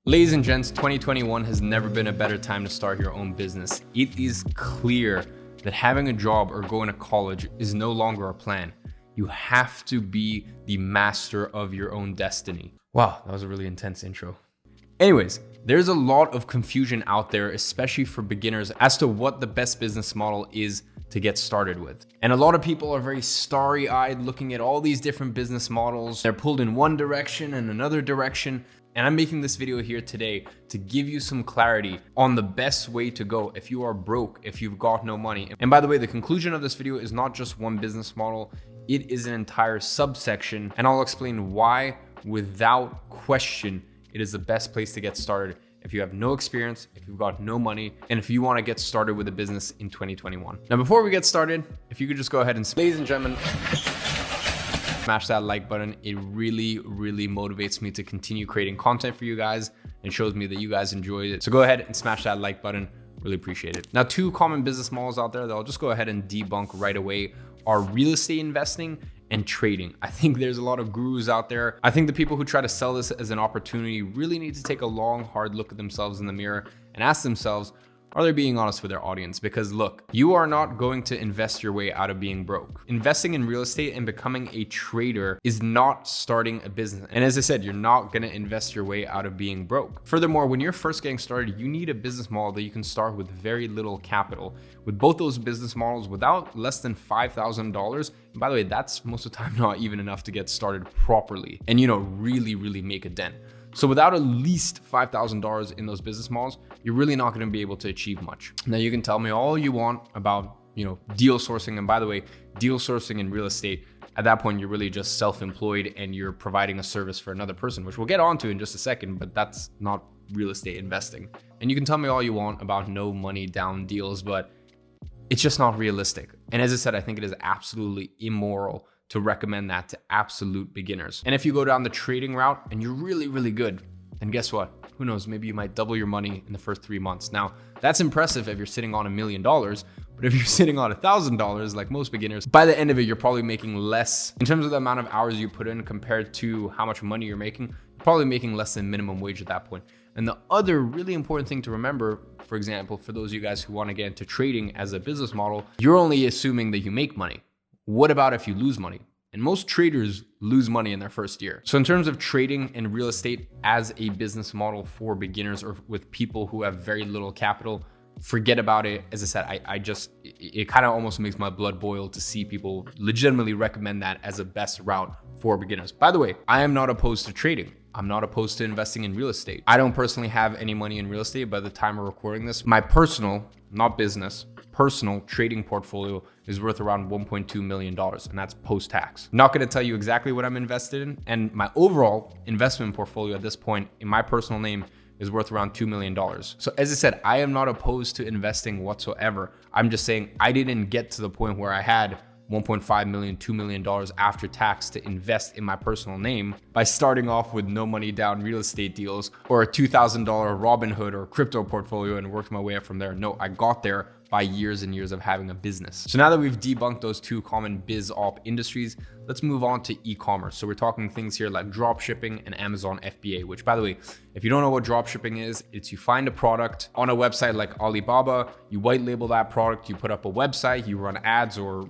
Ladies and gents, 2021 has never been a better time to start your own business. It is clear that having a job or going to college is no longer a plan. You have to be the master of your own destiny. Wow, that was a really intense intro. Anyways, there's a lot of confusion out there, especially for beginners, as to what the best business model is to get started with. And a lot of people are very starry-eyed looking at all these different business models. They're pulled in one direction and another direction. And I'm making this video here today to give you some clarity on the best way to go if you are broke, if you've got no money. And by the way, the conclusion of this video is not just one business model, it is an entire subsection. And I'll explain why, without question, it is the best place to get started if you have no experience, if you've got no money, and if you want to get started with a business in 2021. Now, before we get started, if you could just go ahead and, ladies and gentlemen, smash that like button. It really motivates me to continue creating content for you guys and shows me that you guys enjoy it. So go ahead and smash that like button. Really appreciate it. Now, two common business models out there that I'll just go ahead and debunk right away are real estate investing and trading. I think there's a lot of gurus out there. I think the people who try to sell this as an opportunity really need to take a long, hard look at themselves in the mirror and ask themselves, are they being honest with their audience? Because look, you are not going to invest your way out of being broke. Investing in real estate and becoming a trader is not starting a business. And as I said, you're not going to invest your way out of being broke. Furthermore, when you're first getting started, you need a business model that you can start with very little capital. With both those business models, without less than $5,000, and by the way, that's most of the time not even enough to get started properly and, really make a dent. So without at least $5,000 in those business models, you're really not going to be able to achieve much. Now, you can tell me all you want about, deal sourcing. And by the way, deal sourcing in real estate, at that point, you're really just self-employed and you're providing a service for another person, which we'll get onto in just a second, but that's not real estate investing. And you can tell me all you want about no money down deals, but it's just not realistic. And as I said, I think it is absolutely immoral to recommend that to absolute beginners. And if you go down the trading route and you're really good, then guess what? Who knows, maybe you might double your money in the first 3 months. Now, that's impressive if you're sitting on $1 million, but if you're sitting on $1,000, like most beginners, by the end of it, you're probably making less in terms of the amount of hours you put in compared to how much money you're making. You're probably making less than minimum wage at that point. And the other really important thing to remember, for example, for those of you guys who want to get into trading as a business model, you're only assuming that you make money. What about if you lose money? And most traders lose money in their first year. So in terms of trading and real estate as a business model for beginners or with people who have very little capital, forget about it. As I said, it kind of almost makes my blood boil to see people legitimately recommend that as a best route for beginners. By the way, I am not opposed to trading. I'm not opposed to investing in real estate. I don't personally have any money in real estate by the time we're recording this. My personal, not business, personal trading portfolio is worth around $1.2 million, and that's post-tax. Not going to tell you exactly what I'm invested in, and my overall investment portfolio at this point in my personal name is worth around $2 million. So as I said, I am not opposed to investing whatsoever. I'm just saying I didn't get to the point where I had $1.5 million, $2 million after tax to invest in my personal name by starting off with no money down real estate deals or a $2,000 Robinhood or crypto portfolio and worked my way up from there. No, I got there by years and years of having a business. So now that we've debunked those two common biz op industries, let's move on to e-commerce. So we're talking things here like drop shipping and Amazon FBA, which, by the way, if you don't know what drop shipping is, it's you find a product on a website like Alibaba, you white label that product, you put up a website, you run ads or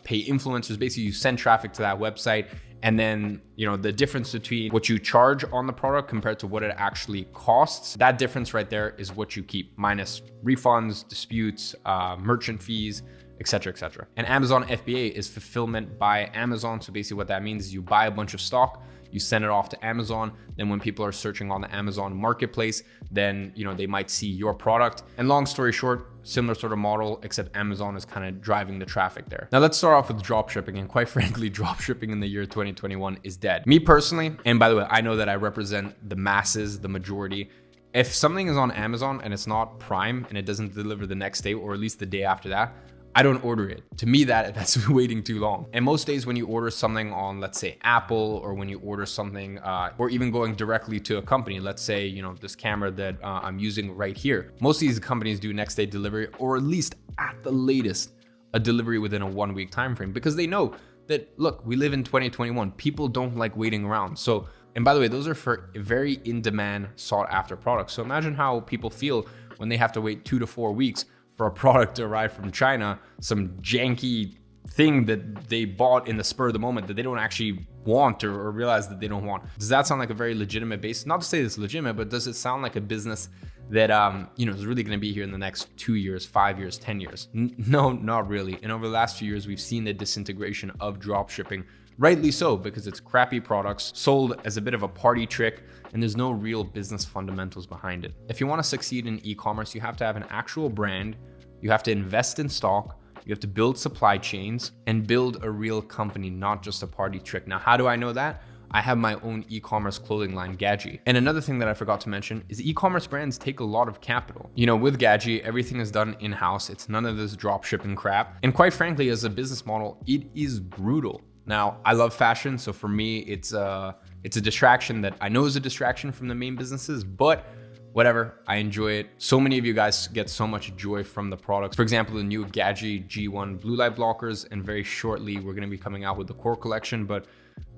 pay influencers. Basically, you send traffic to that website. And then, the difference between what you charge on the product compared to what it actually costs, that difference right there is what you keep, minus refunds, disputes, merchant fees, etc., etc. And Amazon FBA is fulfillment by Amazon. So basically what that means is you buy a bunch of stock, you send it off to Amazon. Then when people are searching on the Amazon marketplace, then, they might see your product. And long story short, similar sort of model, except Amazon is kind of driving the traffic there. Now let's start off with drop shipping. And quite frankly, drop shipping in the year 2021 is dead. Me personally, and by the way, I know that I represent the masses, the majority. If something is on Amazon and it's not Prime and it doesn't deliver the next day or at least the day after that, I don't order it. To me, that's waiting too long. And most days when you order something on, let's say, Apple, or when you order something, or even going directly to a company, let's say, this camera that I'm using right here, most of these companies do next day delivery, or at least at the latest, a delivery within a 1 week time frame, because they know that, look, we live in 2021. People don't like waiting around. So And by the way, those are for very in-demand, sought-after products. So imagine how people feel when they have to wait 2 to 4 weeks for a product to arrive from China, some janky thing that they bought in the spur of the moment that they don't actually want or realize that they don't want. Does that sound like a very legitimate base? Not to say it's legitimate, but does it sound like a business that is really going to be here in the next 2 years, 5 years, 10 years? No, not really. And over the last few years, we've seen the disintegration of drop shipping. Rightly so, because it's crappy products sold as a bit of a party trick, and there's no real business fundamentals behind it. If you want to succeed in e-commerce, you have to have an actual brand, you have to invest in stock, you have to build supply chains, and build a real company, not just a party trick. Now, how do I know that? I have my own e-commerce clothing line, Gadzhi. And another thing that I forgot to mention is e-commerce brands take a lot of capital. With Gadzhi, everything is done in-house. It's none of this drop shipping crap. And quite frankly, as a business model, it is brutal. Now, I love fashion, so for me, it's a distraction that I know is a distraction from the main businesses, but whatever, I enjoy it. So many of you guys get so much joy from the products. For example, the new Gadget G1 blue light blockers, and very shortly, we're gonna be coming out with the core collection, but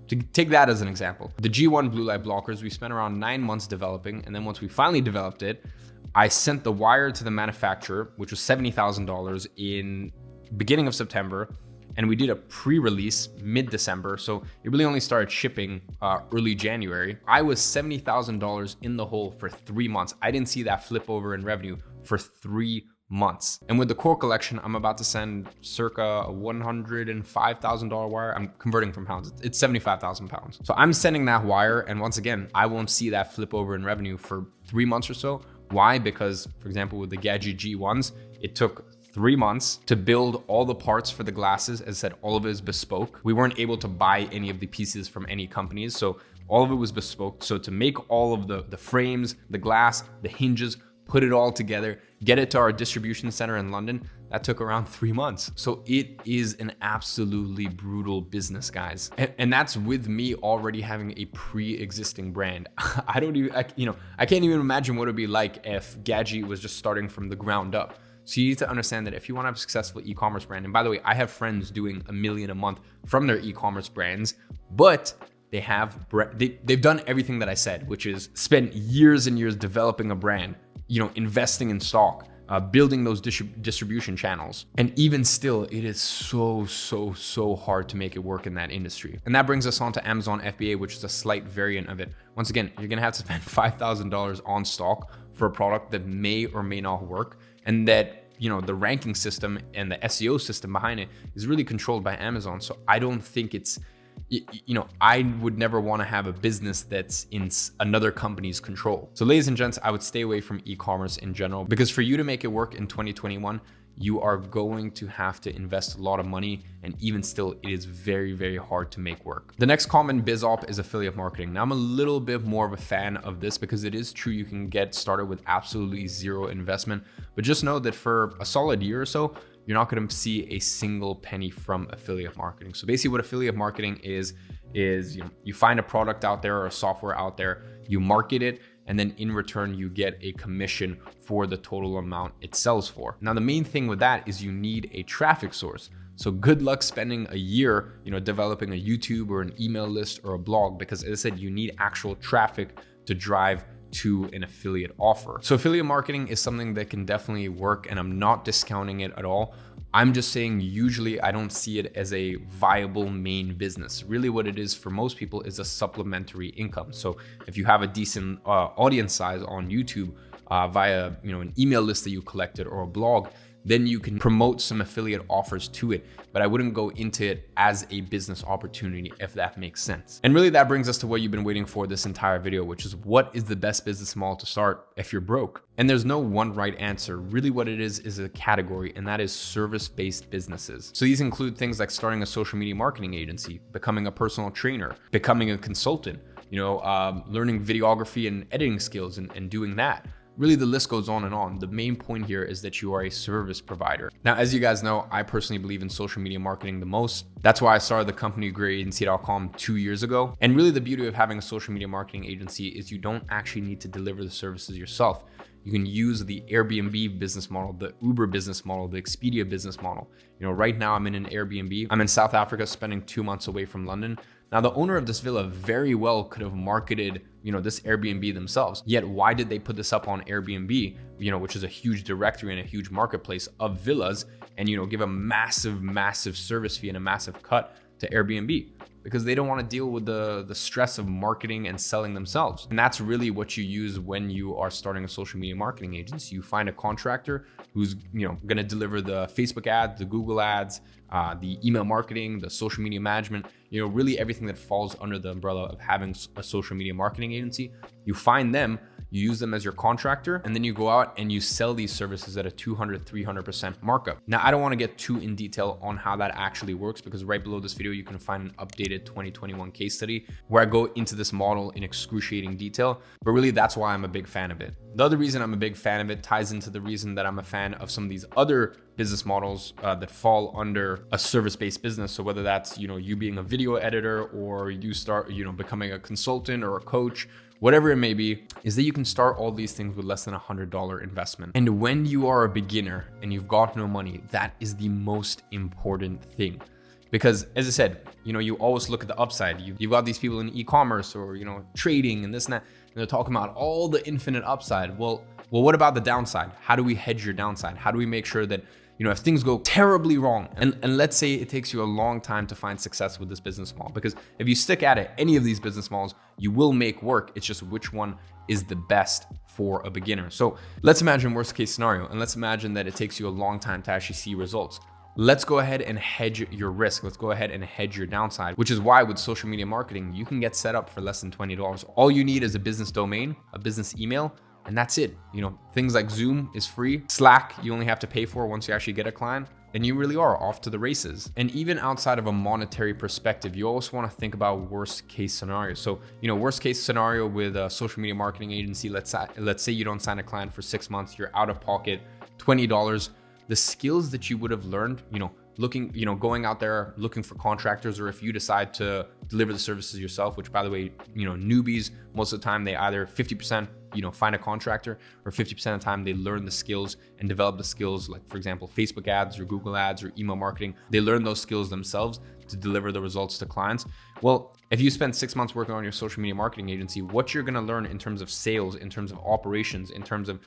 to take that as an example, the G1 blue light blockers, we spent around 9 months developing, and then once we finally developed it, I sent the wire to the manufacturer, which was $70,000 in beginning of September, and we did a pre-release mid-December, so it really only started shipping early January. I was $70,000 in the hole for 3 months. I didn't see that flip over in revenue for 3 months. And with the core collection, I'm about to send circa a $105,000 wire. I'm converting from pounds. It's 75,000 pounds. So I'm sending that wire, and once again, I won't see that flip over in revenue for 3 months or so. Why? Because, for example, with the Gadget G1s, it took 3 months to build all the parts for the glasses. As I said, all of it is bespoke. We weren't able to buy any of the pieces from any companies, so all of it was bespoke. So to make all of the frames, the glass, the hinges, put it all together, get it to our distribution center in London, that took around 3 months. So it is an absolutely brutal business, guys. And that's with me already having a pre-existing brand. I can't even imagine what it'd be like if Gadget was just starting from the ground up. So you need to understand that if you want to have a successful e-commerce brand, and by the way, I have friends doing $1 million a month from their e-commerce brands, but they've done everything that I said, which is spend years and years developing a brand, investing in stock, building those distribution channels. And even still, it is so hard to make it work in that industry. And that brings us on to Amazon FBA, which is a slight variant of it. Once again, you're gonna have to spend $5,000 on stock for a product that may or may not work, and that the ranking system and the SEO system behind it is really controlled by Amazon. So I don't think it's, I would never want to have a business that's in another company's control. So ladies and gents, I would stay away from e-commerce in general, because for you to make it work in 2021, you are going to have to invest a lot of money, and even still, it is very hard to make work. The next common biz op is affiliate marketing. Now, I'm a little bit more of a fan of this because it is true you can get started with absolutely zero investment, but just know that for a solid year or so, you're not going to see a single penny from affiliate marketing. So basically what affiliate marketing is you find a product out there or a software out there, you market it, and then in return, you get a commission for the total amount it sells for. Now, the main thing with that is you need a traffic source. So good luck spending a year, developing a YouTube or an email list or a blog, because as I said, you need actual traffic to drive to an affiliate offer. So affiliate marketing is something that can definitely work, and I'm not discounting it at all. I'm just saying usually I don't see it as a viable main business. Really what it is for most people is a supplementary income. So if you have a decent audience size on YouTube via an email list that you collected or a blog, then you can promote some affiliate offers to it. But I wouldn't go into it as a business opportunity, if that makes sense. And really that brings us to what you've been waiting for this entire video, which is what is the best business model to start if you're broke? And there's no one right answer. Really what it is a category, and that is service-based businesses. So these include things like starting a social media marketing agency, becoming a personal trainer, becoming a consultant, learning videography and editing skills and doing that. Really, the list goes on and on. The main point here is that you are a service provider. Now, as you guys know, I personally believe in social media marketing the most. That's why I started the company greatagency.com 2 years ago. And really the beauty of having a social media marketing agency is you don't actually need to deliver the services yourself. You can use the Airbnb business model, the Uber business model, the Expedia business model. Right now I'm in an Airbnb. I'm in South Africa spending 2 months away from London. Now, the owner of this villa very well could have marketed, this Airbnb themselves. Yet why did they put this up on Airbnb, which is a huge directory and a huge marketplace of villas, and, give a massive service fee and a massive cut to Airbnb? Because they don't want to deal with the stress of marketing and selling themselves. And that's really what you use when you are starting a social media marketing agency. You find a contractor who's going to deliver the Facebook ads, the Google ads, the email marketing, the social media management, really everything that falls under the umbrella of having a social media marketing agency. You find them, you use them as your contractor, and then you go out and you sell these services at a 200-300% markup. Now, I don't want to get too in detail on how that actually works, because right below this video, you can find an updated 2021 case study where I go into this model in excruciating detail, but really that's why I'm a big fan of it. The other reason I'm a big fan of it ties into the reason that I'm a fan of some of these other business models that fall under a service-based business. So whether that's, you being a video editor, or you start, becoming a consultant or a coach, whatever it may be, is that you can start all these things with less than $100 investment. And when you are a beginner and you've got no money, that is the most important thing. Because as I said, you always look at the upside. You've got these people in e-commerce or, trading and this and that, and they're talking about all the infinite upside. Well, what about the downside? How do we hedge your downside? How do we make sure that, if things go terribly wrong, and let's say it takes you a long time to find success with this business model, because if you stick at it, any of these business models, you will make work. It's just which one is the best for a beginner. So let's imagine worst case scenario, and let's imagine that it takes you a long time to actually see results. Let's go ahead and hedge your risk. Let's go ahead and hedge your downside, which is why with social media marketing, you can get set up for less than $20. All you need is a business domain, a business email, and that's it. Things like Zoom is free. Slack, you only have to pay for once you actually get a client, and you really are off to the races. And even outside of a monetary perspective, you always want to think about worst case scenarios. So, worst case scenario with a social media marketing agency, let's say you don't sign a client for 6 months, you're out of pocket $20. The skills that you would have learned, going out there looking for contractors, or if you decide to deliver the services yourself, which by the way, newbies, most of the time they either 50%, find a contractor, or 50% of the time they learn the skills and develop the skills, like for example, Facebook ads or Google ads or email marketing. They learn those skills themselves to deliver the results to clients. Well, if you spend 6 months working on your social media marketing agency, what you're going to learn in terms of sales, in terms of operations, in terms of,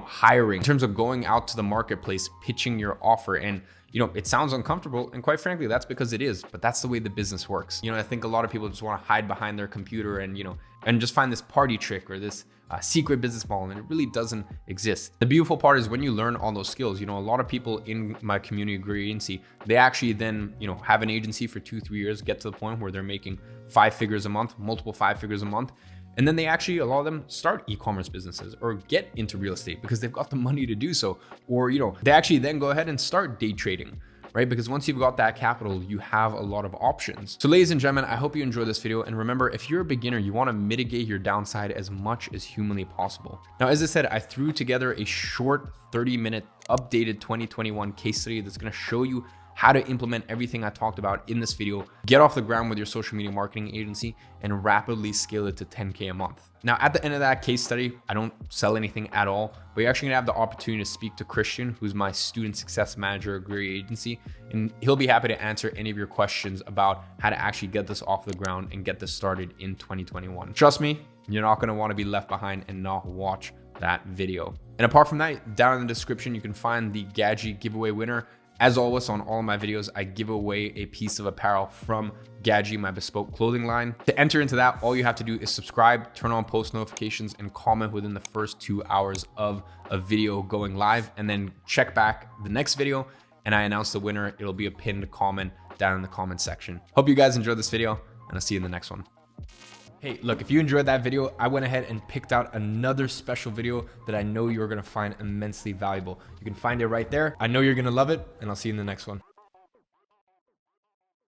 hiring, in terms of going out to the marketplace, pitching your offer. And, it sounds uncomfortable. And quite frankly, that's because it is, but that's the way the business works. I think a lot of people just want to hide behind their computer and, and just find this party trick or this secret business model, and it really doesn't exist. The beautiful part is when you learn all those skills, a lot of people in my community agency, they actually then, have an agency for 2-3 years, get to the point where they're making 5 figures a month, multiple 5 figures a month. And then they actually, a lot of them start e-commerce businesses or get into real estate because they've got the money to do so. Or, they actually then go ahead and start day trading, right? Because once you've got that capital, you have a lot of options. So ladies and gentlemen, I hope you enjoyed this video. And remember, if you're a beginner, you want to mitigate your downside as much as humanly possible. Now, as I said, I threw together a short 30-minute updated 2021 case study that's going to show you how to implement everything I talked about in this video, get off the ground with your social media marketing agency, and rapidly scale it to 10K a month. Now, at the end of that case study, I don't sell anything at all, but you're actually gonna have the opportunity to speak to Christian, who's my student success manager at Gadzhi agency, and he'll be happy to answer any of your questions about how to actually get this off the ground and get this started in 2021. Trust me, you're not gonna wanna be left behind and not watch that video. And apart from that, down in the description, you can find the Gadzhi giveaway winner. As always, on all of my videos, I give away a piece of apparel from Gadzhi, my bespoke clothing line. To enter into that, all you have to do is subscribe, turn on post notifications, and comment within the first 2 hours of a video going live, and then check back the next video and I announce the winner. It'll be a pinned comment down in the comment section. Hope you guys enjoyed this video, and I'll see you in the next one. Hey, look, if you enjoyed that video, I went ahead and picked out another special video that I know you're gonna find immensely valuable. You can find it right there. I know you're gonna love it, and I'll see you in the next one.